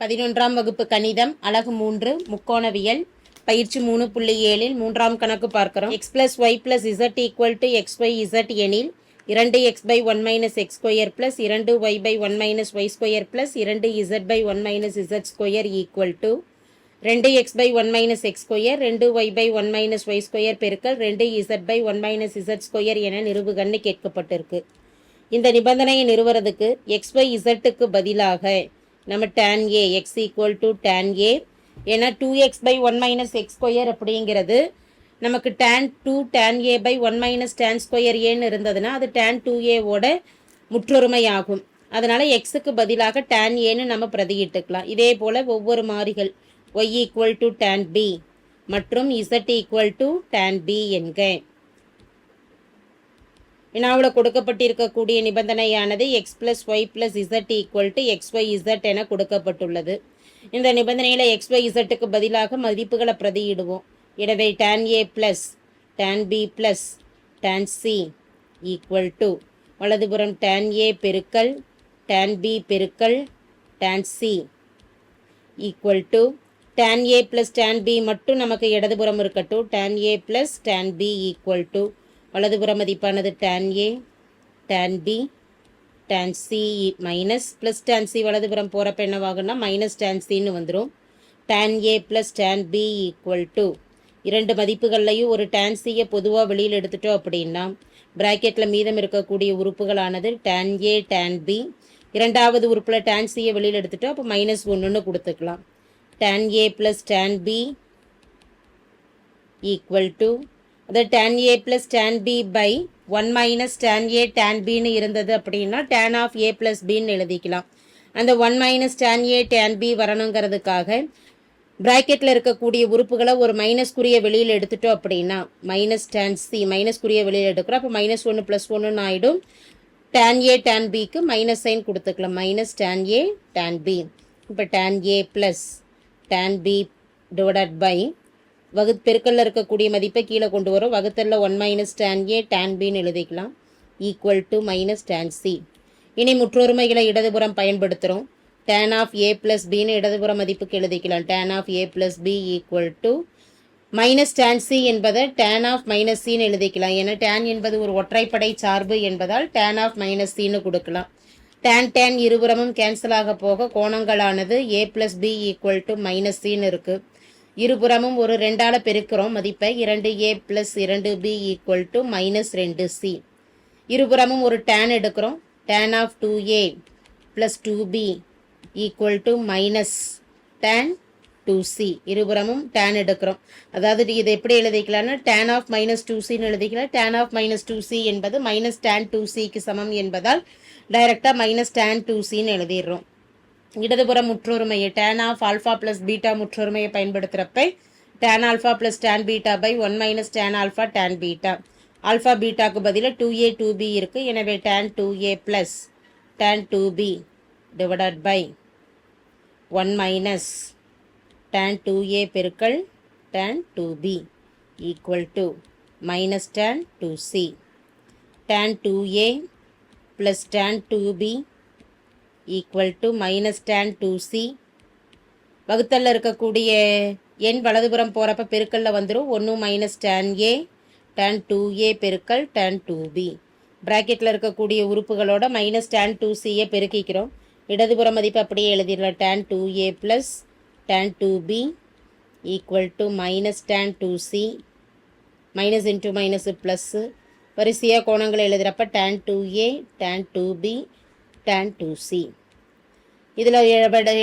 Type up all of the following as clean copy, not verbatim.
11ஆம் வகுப்பு கணிதம் அலகு 3 முக்கோணவியல் பயிற்சி 3.7 மூன்றாம் கணக்கு பார்க்கிறோம். x plus y plus z equal to xyz எனில் 2x by 1 minus x square plus 2y by 1 minus y square plus 2z by 1 minus z square equal to 2x by 1 minus x square 2y by 1 minus y square பெருக்கல் 2z by 1 minus z square என நிறுவுகன்னு கேட்கப்பட்டிருக்கு. இந்த நிபந்தனையை நிறுவுறதுக்கு xyzக்கு பதிலாக நம்ம tan a x equal to tan a ஏன்னா 2x by 1 minus x square அப்படிங்கிறது நமக்கு tan 2 tan a by 1 minus tan square ஏன்னு இருந்ததுன்னா அது tan 2a ஓட முற்றொருமை ஆகும். அதனால xக்கு பதிலாக tan aன்னு நம்ம பிரதியிட்டுக்கலாம். இதே போல ஒவ்வொரு மாறிகள் y equal to tan b மற்றும் z equal to tan b என்க. வினாவில் கொடுக்கப்பட்டிருக்கக்கூடிய நிபந்தனையானது x plus y plus z equal to xyz என கொடுக்கப்பட்டுள்ளது. இந்த நிபந்தனையில் xyzக்கு பதிலாக மதிப்புகளை பிரதியிடுவோம். எனவே tan a plus tan b plus tan c equal to வலதுபுறம் tan a பெருக்கல் tan b பெருக்கல் tan c equal to tan a plus tan b மட்டும் நமக்கு இடதுபுறம் இருக்கட்டும். tan a plus tan b equal to வலதுபுற மதிப்பானது tan a tan b tan c minus plus tan c வலதுபுறம் போகிறப்ப என்னவாகுன்னா மைனஸ் tan cன்னு வந்துடும். tan a plus tan b equal to இரண்டு மதிப்புகள்லையும் ஒரு tan c பொதுவாக வெளியில் எடுத்துட்டோம் அப்படின்னா ப்ராக்கெட்டில் மீதம் இருக்கக்கூடிய உறுப்புகளானது tan a tan b இரண்டாவது உறுப்பில் tan c வெளியில் எடுத்துட்டோம். அப்போ மைனஸ் 1ன்னு கொடுத்துக்கலாம். tan a plus tan b equal to அது tan a plus tan b by 1 minus tan a tan bன்னு இருந்தது அப்படின்னா tan of a plus bன்னு எழுதிக்கலாம். அந்த 1 minus tan a tan b வரணுங்கிறதுக்காக ப்ராக்கெட்டில் இருக்கக்கூடிய உறுப்புகளை ஒரு மைனஸ் குறிய வெளியில் எடுத்துட்டோம் அப்படின்னா மைனஸ் tan c மைனஸ் குறிய வெளியில் எடுக்கிறோம். அப்போ மைனஸ் 1 ப்ளஸ் 1ன்னு ஆகிடும். tan a tan bக்கு மைனஸ் சைன் கொடுத்துக்கலாம். Minus tan a tan b. இப்போ tan a plus tan b divided by பெருக்கல்ல இருக்கக்கூடிய மதிப்பை கீழே கொண்டு வரும். வகுத்தல்ல 1 மைனஸ் tan a tan bன்னு எழுதிக்கலாம். Equal to minus tan c. இனி முற்றொருமைகளை இடதுபுறம் பயன்படுத்துகிறோம். tan ஆஃப் a ப்ளஸ் பின்னு இடதுபுற மதிப்புக்கு எழுதிக்கலாம். tan of a plus b equal to minus tan c என்பதை tan ஆஃப் மைனஸ் சின்னு எழுதிக்கலாம். ஏன்னா tan என்பது ஒரு ஒற்றைப்படை சார்பு என்பதால் tan ஆஃப் மைனஸ் சின்னு கொடுக்கலாம். tan இருபுறமும் கேன்சல் ஆக போக கோணங்களானது a plus b equal to minus சின்னு இருக்குது. இருபுறமும் ஒரு 2ஆல் பெருக்கிறோம் மதிப்பை 2a plus 2b equal to minus 2c. இருபுறமும் ஒரு tan எடுக்கிறோம். tan of 2a plus 2b equal to minus tan 2c. இருபுறமும் tan எடுக்கிறோம். அதாவது இதை எப்படி எழுதிக்கலாம்னா tan ஆஃப் மைனஸ் 2cன்னு எழுதிக்கலாம். tan ஆஃப் மைனஸ் 2c என்பது மைனஸ் tan 2cக்கு சமம் என்பதால் டைரெக்டாக மைனஸ் tan 2cன்னு எழுதிடுறோம். இடதுபுற முற்றொருமையை tan of alpha plus beta முற்றொருமையை பயன்படுத்துகிறப்ப tan alpha plus tan beta by 1 minus tan alpha tan beta. Alpha பீட்டாக்கு பதிலாக 2a 2b இருக்குது. எனவே tan 2a plus tan 2b divided by 1 minus tan 2a பெருக்கல் tan 2b equal to minus tan 2c. tan 2a plus tan 2b equal to minus tan 2c. வகுத்தலில் இருக்கக்கூடிய எண் வலதுபுறம் போகிறப்ப பெருக்கல்ல வந்துடும். 1 minus tan a tan 2a பெருக்கல் tan 2b. ப்ராக்கெட்டில் இருக்கக்கூடிய உறுப்புகளோட மைனஸ் tan 2cயை பெருக்கிக்கிறோம். இடதுபுற மதிப்பு அப்படியே எழுதிடலாம். tan 2a plus tan 2b equal to minus tan 2c. Minus into minus plus வரிசையாக கோணங்களை எழுதுகிறப்ப tan 2a tan 2b tan 2c. இதில்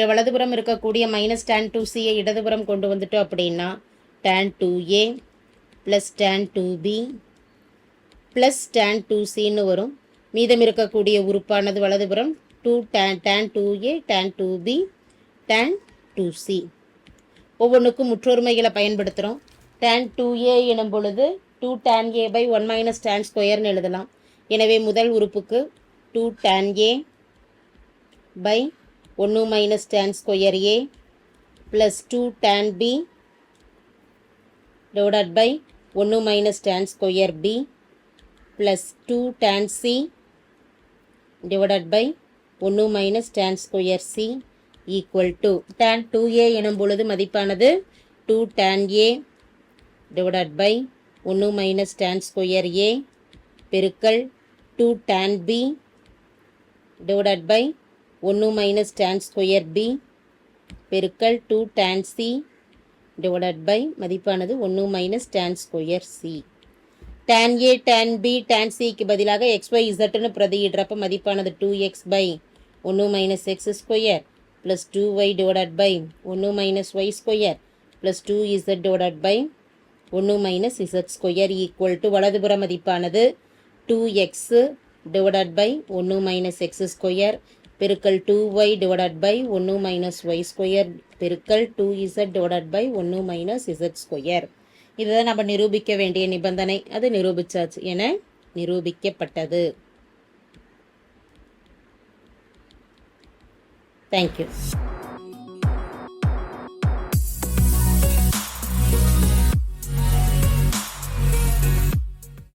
வலதுபுறம் இருக்கக்கூடிய மைனஸ் tan 2cயை இடதுபுறம் கொண்டு வந்துட்டோம் அப்படின்னா tan 2a plus tan 2b plus tan 2cன்னு வரும். மீதம் இருக்கக்கூடிய உறுப்பானது வலதுபுறம் tan 2a tan 2b tan 2c. ஒவ்வொன்றுக்கும் முற்றொருமைகளை பயன்படுத்துகிறோம். tan 2a எனும் பொழுது 2 tan a by 1 minus tan ஸ்கொயர்னு எழுதலாம். எனவே முதல் உறுப்புக்கு 2 tan a by 1 minus tan square a plus 2 tan b divided by 1 minus tan square b plus 2 tan c divided by 1 minus tan square c equal to tan 2a எனும் பொழுது மதிப்பானது 2 tan a divided by 1 minus tan square a பெருக்கல் 2 tan b divided by 1 minus tan square b பெருக்கல் 2 tan c divided by மதிப்பானது 1 minus tan square c. tan a tan b tan cக்கு பதிலாக xy zன்னு பிரதியிடுறப்ப மதிப்பானது 2x by 1 minus x square plus 2y divided by 1 minus y square plus 2z divided by 1 minus z square equal to வலதுபுற மதிப்பானது 2x divided by 1 minus x square பெருக்கல் 2y divided by 1 minus y square பெருக்கல் 2z divided by 1 minus z square. இதுதான் நம்ம நிரூபிக்க வேண்டிய நிபந்தனை. அது நிரூபிச்சாச்சு என நிரூபிக்கப்பட்டது. தேங்க்யூ.